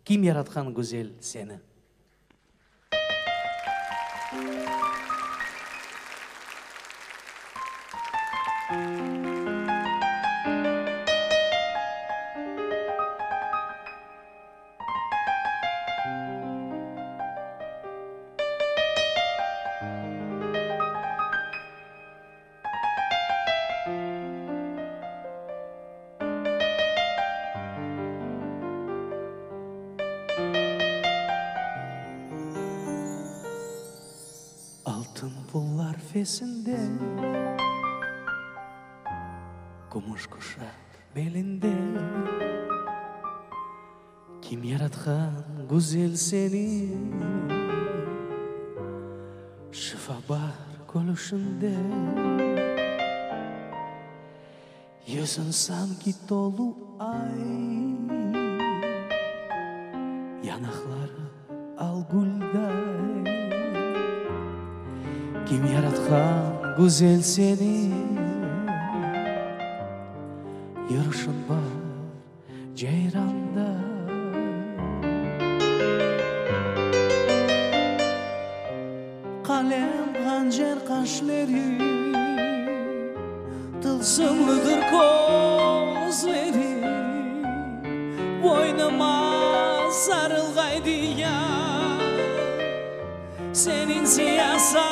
Kim yaratkan güzel seni? Altın pullar fesinde, kumuş kuşak belinde. Kim yaratkan güzel seni? Şifa var gülüşünde. Yüzün sanki dolu ay, yanakları al gülday. Kim yaratkan güzel seni? Yürüyüşün var ceyranda. Kalem hançer kaşları, tılsımlıdır gözleri. Boynuma sarılgaydı ya senin siyah saçları.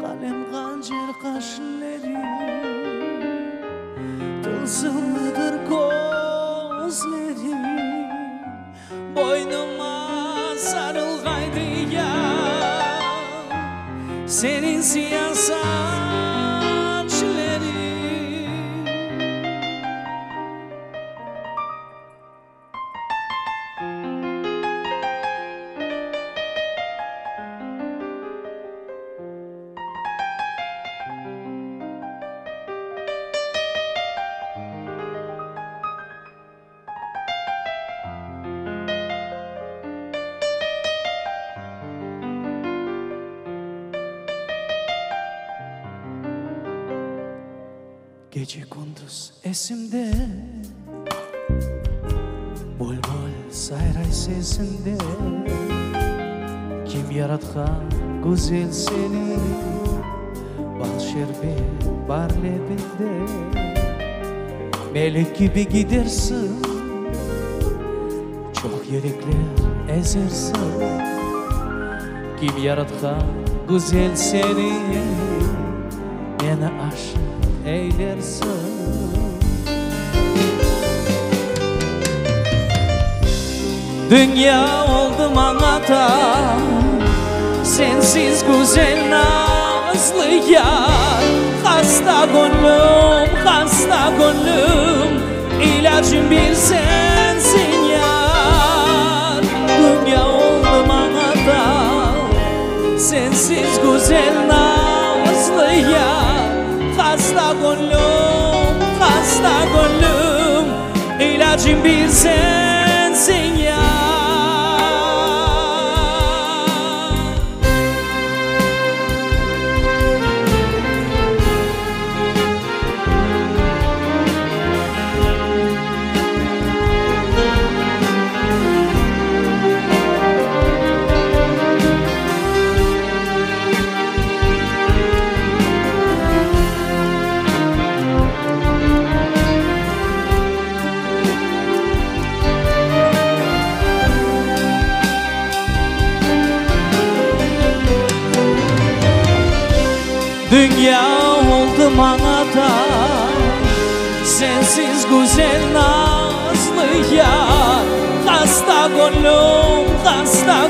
Kalem hançer kaşları, tılsımlıdır gözleri. Boynuma sarılgaydı ya senin siyah saçları. Gece gündüz esimde, bol bol sayray sesimde. Kim yaratkan güzel seni? Bal şerbet var lebinde. Melek gibi gidersin, çok yürekler ezersin. Kim yaratkan güzel seni? Beni aşık eylersin. Dünya oldu manata, sensiz güzel nazlı yar. Hasta gönlüm, ilacım bir sensin yar. Dünya oldu manata, sensiz güzel nazlı yar. Hasta gönlüm, ilacım bir sensin ya. Dünya oldu manata, sensiz güzel nazlı yar. Hasta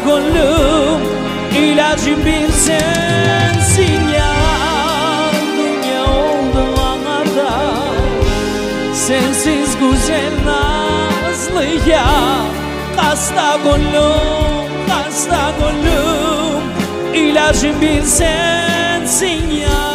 gönlüm, ilacım bir sensin yar. Dünya oldu manata, sensiz güzel nazlı yar. Hasta gönlüm, ilacım bir sensin ya.